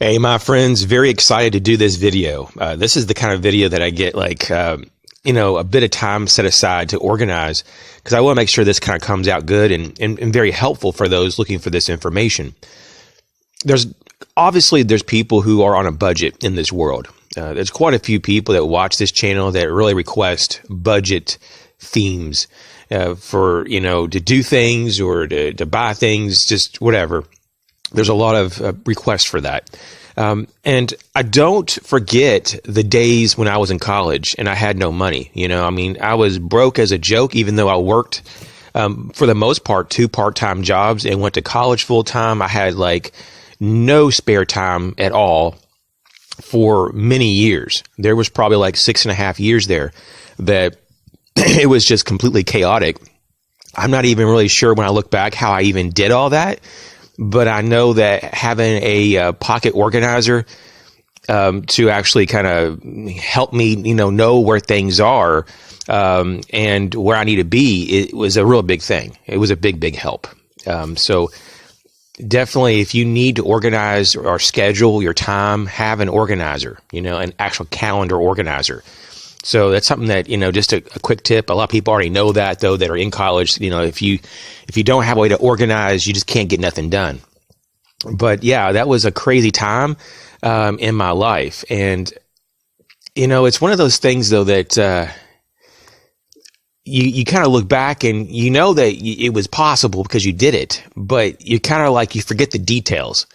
Hey, my friends, very excited to do this video. This is the kind of video that I get a bit of time set aside to organize because I want to make sure this kind of comes out good and very helpful for those looking for this information. There's people who are on a budget in this world. There's quite a few people that watch this channel that really request budget themes to do things or to buy things, just whatever. There's a lot of requests for that. And I don't forget the days when I was in college and I had no money. I was broke as a joke, even though I worked, for the most part, 2 part-time jobs and went to college full-time. I had no spare time at all for many years. There was probably 6.5 years there that it was just completely chaotic. I'm not even really sure when I look back how I even did all that. But I know that having a pocket organizer to actually kind of help me, know where things are and where I need to be, it was a real big thing. It was a big help. So definitely, if you need to organize or schedule your time, have an organizer, an actual calendar organizer. So that's something that, just a quick tip. A lot of people already know that, though, that are in college. If you don't have a way to organize, you just can't get nothing done. But yeah, that was a crazy time in my life. And, it's one of those things, though, that you kind of look back and you know that it was possible because you did it, but you kind of you forget the details.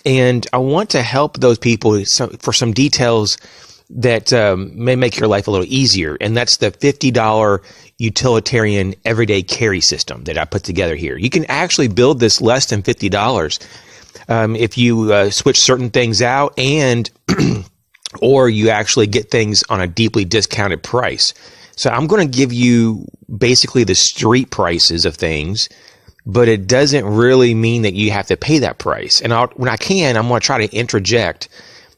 And I want to help those people for some details that may make your life a little easier. And that's the $50 Utilitarian everyday carry system that I put together here. You can actually build this less than $50 if you switch certain things out and or you actually get things on a deeply discounted price. So I'm going to give you basically the street prices of things, but it doesn't really mean that you have to pay that price. And when I can, I'm going to try to interject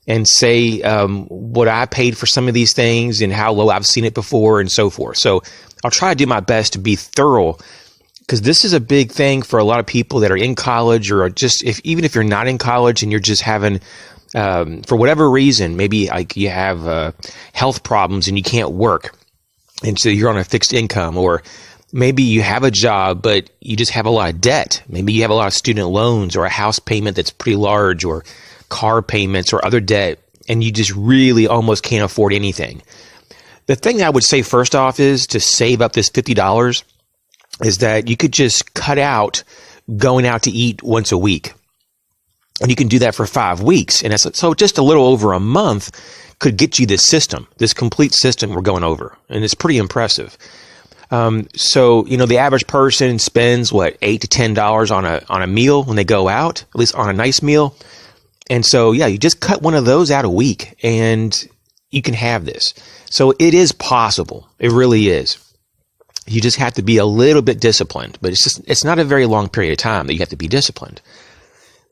and say what I paid for some of these things and how low I've seen it before and so forth. So I'll try to do my best to be thorough because this is a big thing for a lot of people that are in college or just even if you're not in college and you're just having, for whatever reason, maybe you have health problems and you can't work. And so you're on a fixed income, or maybe you have a job, but you just have a lot of debt. Maybe you have a lot of student loans or a house payment that's pretty large, or car payments or other debt, and you just really almost can't afford anything. The thing that I would say first off is to save up this $50 is that you could just cut out going out to eat once a week. And you can do that for 5 weeks. And so just a little over a month could get you this system, this complete system we're going over. And it's pretty impressive. So the average person spends $8 to $10 on a meal when they go out, at least on a nice meal. And so, yeah, you just cut one of those out a week and you can have this. So it is possible. It really is. You just have to be a little bit disciplined, but it's not a very long period of time that you have to be disciplined.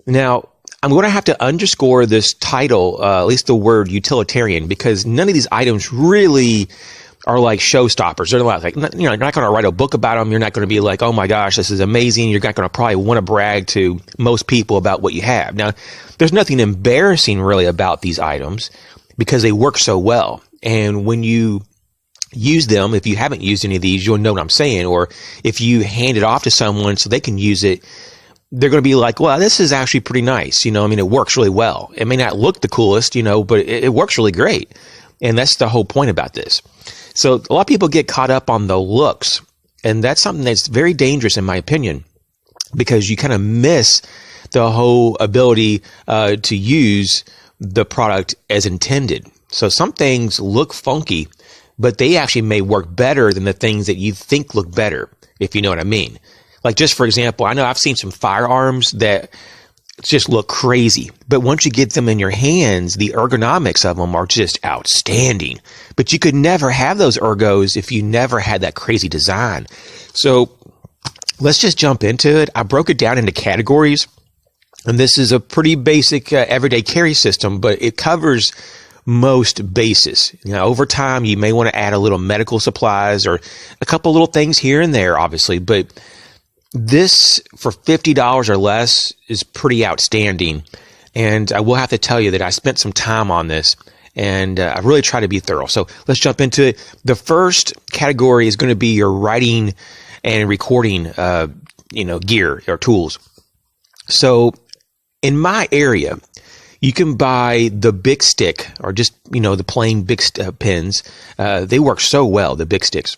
Now, I'm going to have to underscore this title, at least the word utilitarian, because none of these items really are like showstoppers. They're you're not going to write a book about them. You're not going to be like, oh my gosh, this is amazing. You're not going to probably want to brag to most people about what you have. Now, there's nothing embarrassing really about these items because they work so well. And when you use them, if you haven't used any of these, you'll know what I'm saying. Or if you hand it off to someone so they can use it, they're going to be like, well, this is actually pretty nice. It works really well. It may not look the coolest, but it works really great. And that's the whole point about this. So a lot of people get caught up on the looks, and that's something that's very dangerous in my opinion, because you kind of miss the whole ability to use the product as intended. So some things look funky, but they actually may work better than the things that you think look better, if you know what I mean. Like just for example, I know I've seen some firearms that just look crazy, but once you get them in your hands, the ergonomics of them are just outstanding. But you could never have those ergos if you never had that crazy design. So let's just jump into it. I broke it down into categories, and this is a pretty basic everyday carry system, but it covers most bases. Over time, you may want to add a little medical supplies or a couple little things here and there, obviously, but this for $50 or less is pretty outstanding. And I will have to tell you that I spent some time on this, and I really try to be thorough. So let's jump into it. The first category is going to be your writing and recording, gear or tools. So in my area, you can buy the big stick or just, the plain big pens. They work so well, the big sticks.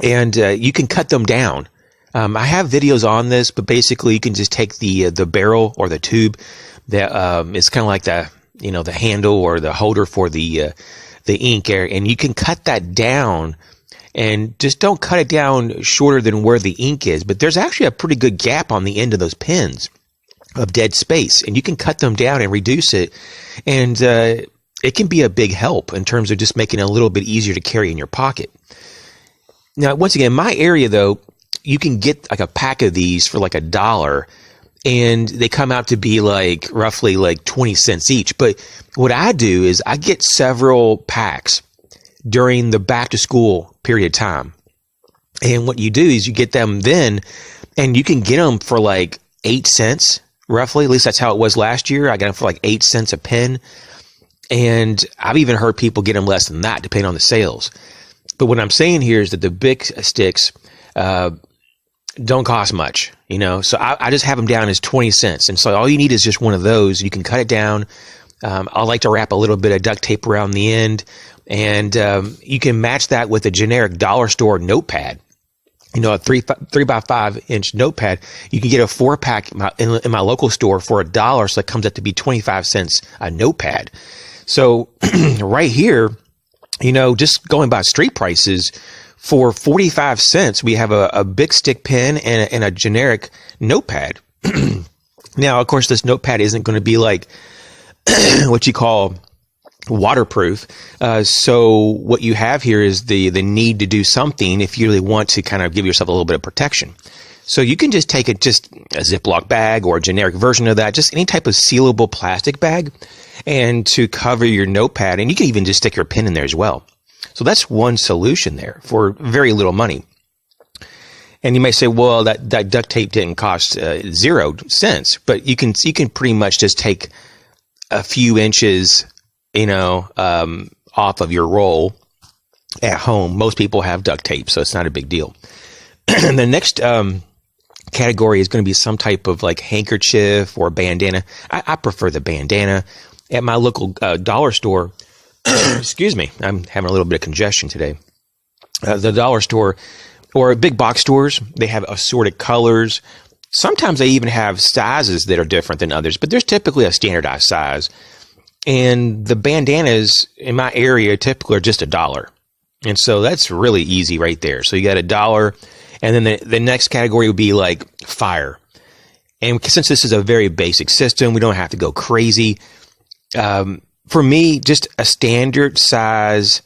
And you can cut them down. I have videos on this, but basically you can just take the barrel or the tube that is kind of like the handle or the holder for the ink, and you can cut that down. And just don't cut it down shorter than where the ink is. But there's actually a pretty good gap on the end of those pens of dead space. And you can cut them down and reduce it. And it can be a big help in terms of just making it a little bit easier to carry in your pocket. Now, once again, my area, though, you can get like a pack of these for like $1. And they come out to be like roughly like 20 cents each. But what I do is I get several packs during the back to school period of time. And what you do is you get them then, and you can get them for like 8 cents, roughly. At least that's how it was last year. I got them for like 8 cents a pen. And I've even heard people get them less than that, depending on the sales. But what I'm saying here is that the big sticks don't cost much, So I just have them down as 20 cents. And so all you need is just one of those. You can cut it down. I like to wrap a little bit of duct tape around the end. And you can match that with a generic dollar store notepad. A 3x5 notepad. You can get a 4-pack in my local store for $1, so that comes up to be 25 cents a notepad. So right here, just going by street prices, for 45 cents, we have a big stick pen and a generic notepad. Now, of course, this notepad isn't going to be like what you call waterproof. So what you have here is the need to do something if you really want to kind of give yourself a little bit of protection. So you can just take just a Ziploc bag or a generic version of that, just any type of sealable plastic bag, and to cover your notepad. And you can even just stick your pen in there as well. So that's one solution there for very little money. And you may say, well, that duct tape didn't cost 0 cents, but you can pretty much just take a few inches off of your roll at home. Most people have duct tape, so it's not a big deal. The next category is going to be some type of like handkerchief or bandana. I prefer the bandana. At my local dollar store, excuse me, I'm having a little bit of congestion today. The dollar store or big box stores, they have assorted colors. Sometimes they even have sizes that are different than others, but there's typically a standardized size. And the bandanas in my area typically are just $1. And so that's really easy right there. So you got $1. And then the next category would be like fire. And since this is a very basic system, we don't have to go crazy. For me, just a standard size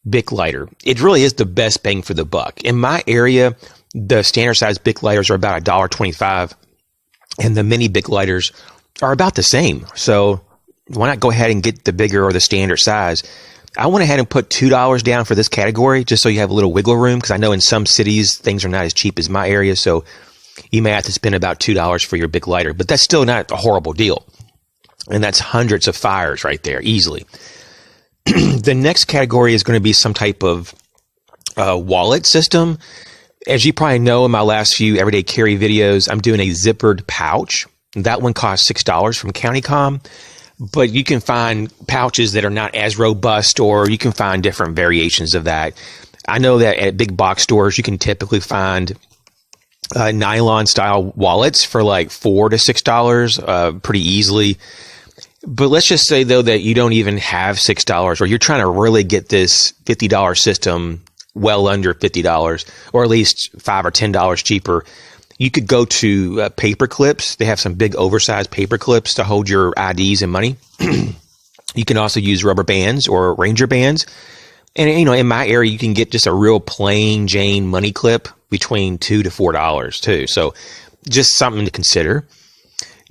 Bic lighter. It really is the best bang for the buck. In my area, the standard size Bic lighters are about $1.25. And the mini Bic lighters are about the same. So why not go ahead and get the bigger or the standard size? I went ahead and put $2 down for this category just so you have a little wiggle room, because I know in some cities things are not as cheap as my area, so you may have to spend about $2 for your big lighter, but that's still not a horrible deal. And that's hundreds of fires right there, easily. The next category is going to be some type of wallet system. As you probably know, in my last few everyday carry videos, I'm doing a zippered pouch. That one costs $6 from CountyCom. But you can find pouches that are not as robust, or you can find different variations of that. I know that at big box stores, you can typically find nylon style wallets for like $4 to $6 pretty easily. But let's just say, though, that you don't even have $6, or you're trying to really get this $50 system well under $50, or at least $5 or $10 cheaper. You could go to paper clips. They have some big oversized paper clips to hold your IDs and money. You can also use rubber bands or Ranger bands. And, in my area, you can get just a real plain Jane money clip between $2 to $4 too. So just something to consider.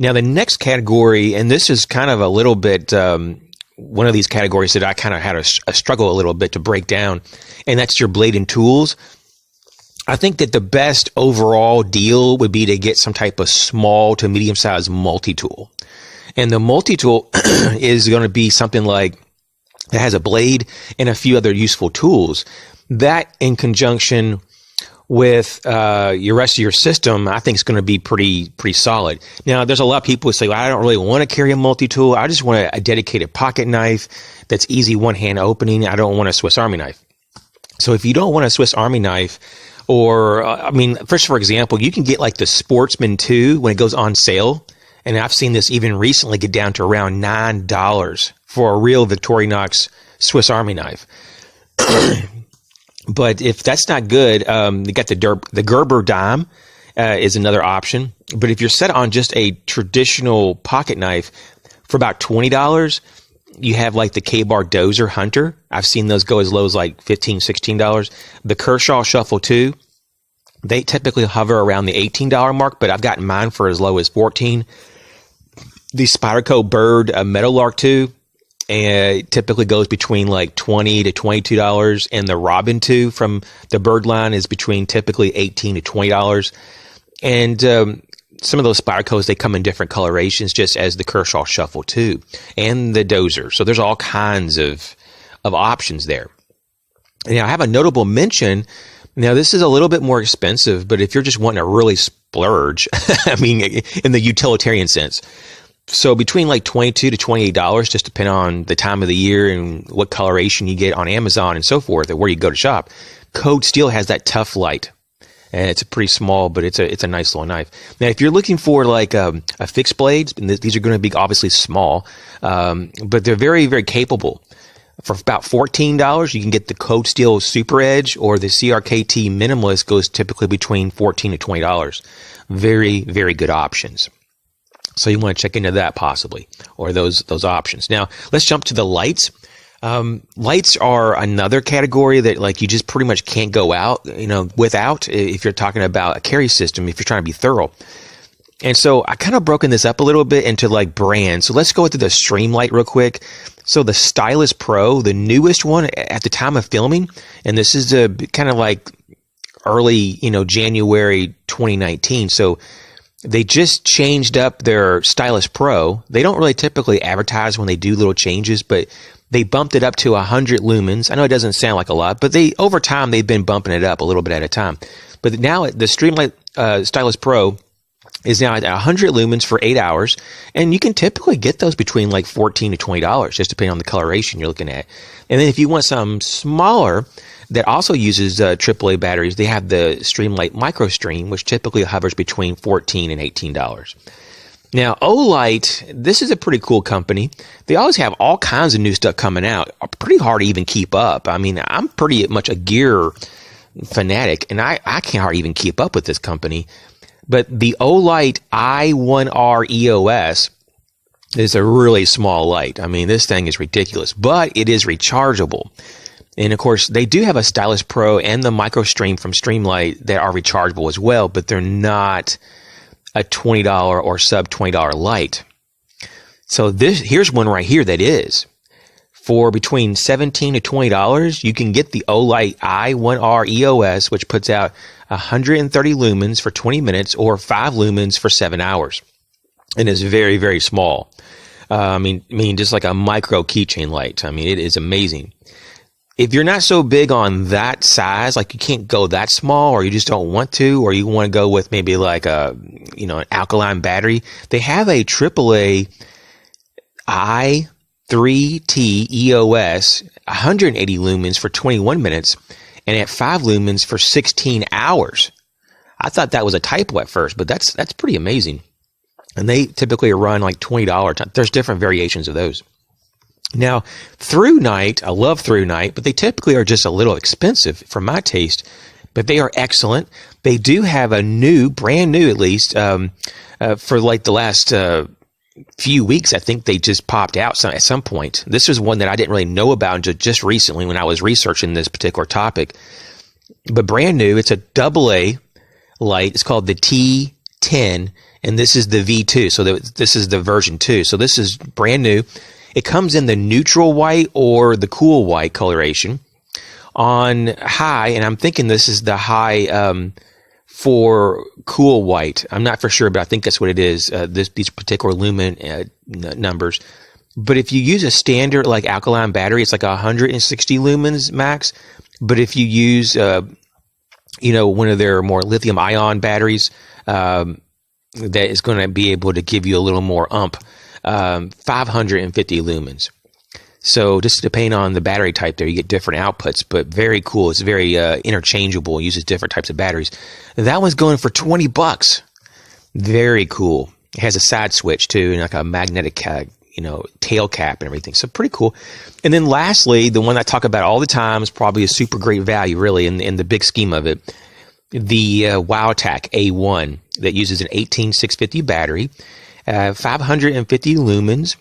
Now, the next category, and this is kind of a little bit one of these categories that I kind of had a struggle a little bit to break down, and that's your blade and tools. I think that the best overall deal would be to get some type of small to medium-sized multi-tool. And the multi-tool is going to be something like that has a blade and a few other useful tools. That in conjunction with your rest of your system, I think is going to be pretty solid. Now, there's a lot of people who say, well, I don't really want to carry a multi-tool. I just want a dedicated pocket knife that's easy one-hand opening. I don't want a Swiss Army knife. So if you don't want a Swiss Army knife, or, first, for example, you can get like the Sportsman 2 when it goes on sale. And I've seen this even recently get down to around $9 for a real Victorinox Swiss Army knife. But if that's not good, you got the Gerber dime is another option. But if you're set on just a traditional pocket knife for about $20, you have like the K-Bar Dozer Hunter. I've seen those go as low as like $15, $16. The Kershaw Shuffle 2, they typically hover around the $18 mark, but I've gotten mine for as low as $14. The Spyderco Bird Meadowlark 2 typically goes between like $20 to $22, and the Robin 2 from the Bird line is between typically $18 to $20. And some of those Spydercos, they come in different colorations, just as the Kershaw Shuffle 2 and the Dozer. So there's all kinds of options there. Now, I have a notable mention. Now, this is a little bit more expensive, but if you're just wanting to really splurge, I mean, in the utilitarian sense. So between like $22 to $28, just depending on the time of the year and what coloration you get on Amazon and so forth, or where you go to shop. Code Steel has that Tough Light, and it's a pretty small, but it's a nice little knife. Now, if you're looking for like a fixed blade, and these are going to be obviously small, but they're very, very capable. For about $14, you can get the Code Steel Super Edge, or the CRKT Minimalist goes typically between $14 to $20. Very, very good options. So you want to check into that possibly, or those options. Now, let's jump to the lights. Lights are another category that like you just pretty much can't go out, without, if you're talking about a carry system, if you're trying to be thorough. And so I kind of broken this up a little bit into like brands. So let's go through the Streamlight real quick. So the Stylus Pro, the newest one at the time of filming, and this is kind of like early, January 2019. So they just changed up their Stylus Pro. They don't really typically advertise when they do little changes, but they bumped it up to 100 lumens. I know it doesn't sound like a lot, but over time, they've been bumping it up a little bit at a time. But now the Streamlight Stylus Pro is now at 100 lumens for 8 hours, and you can typically get those between like $14 to $20, just depending on the coloration you're looking at. And then if you want some smaller that also uses AAA batteries, they have the Streamlight Micro Stream, which typically hovers between $14 and $18. Now, Olight, this is a pretty cool company. They always have all kinds of new stuff coming out. Pretty hard to even keep up. I mean, I'm pretty much a gear fanatic, and I can't hardly even keep up with this company. But the Olight i1R EOS is a really small light. I mean, this thing is ridiculous, but it is rechargeable. And of course, they do have a Stylus Pro and the Micro Stream from Streamlight that are rechargeable as well, but they're not a $20 or sub $20 light. So here's one right here that is. For between $17 to $20, you can get the Olight i1R EOS, which puts out 130 lumens for 20 minutes or 5 lumens for 7 hours. And it's very, very small. I mean, just like a micro keychain light. I mean, it is amazing. If you're not so big on that size, like you can't go that small, or you just don't want to, or you want to go with maybe like an alkaline battery, they have a AAA i3T EOS 180 lumens for 21 minutes and at 5 lumens for 16 hours. I thought that was a typo at first, but that's pretty amazing. And they typically run like $20. There's different variations of those. Now, Through Night, I love Through Night, but they typically are just a little expensive for my taste, but they are excellent. They do have a brand new at least, for like the last few weeks. I think they just popped out at some point. This was one that I didn't really know about until just recently when I was researching this particular topic. But brand new, it's a AA light. It's called the T10, and this is the V2. So this is the version 2. So this is brand new. It comes in the neutral white or the cool white coloration. On high, and I'm thinking this is the high for cool white. I'm not for sure, but I think that's what it is. These particular lumen numbers. But if you use a standard like alkaline battery, it's like 160 lumens max. But if you use, one of their more lithium ion batteries, that is going to be able to give you a little more 550 lumens. So just depending on the battery type there, you get different outputs, but very cool. It's very interchangeable. It uses different types of batteries. That one's going for $20. Very cool. It has a side switch too, and like a magnetic tail cap and everything. So pretty cool. And then lastly, the one I talk about all the time is probably a super great value, really, in the big scheme of it. The WowTac A1 that uses an 18650 battery, 550 lumens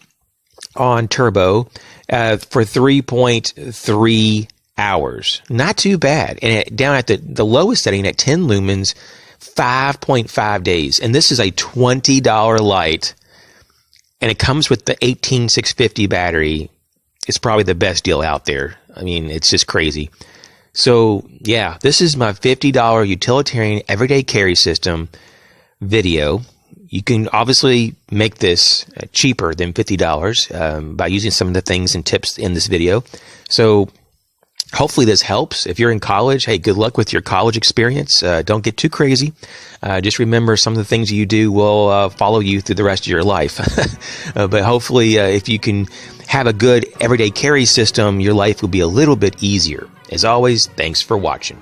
on turbo for 3.3 hours. Not too bad. And down at the lowest setting at 10 lumens, 5.5 days. And this is a $20 light. And it comes with the 18650 battery. It's probably the best deal out there. I mean, it's just crazy. So, yeah, this is my $50 utilitarian everyday carry system video. You can obviously make this cheaper than $50 by using some of the things and tips in this video. So hopefully this helps. If you're in college, hey, good luck with your college experience. Don't get too crazy. Just remember some of the things you do will follow you through the rest of your life. But hopefully if you can have a good everyday carry system, your life will be a little bit easier. As always, thanks for watching.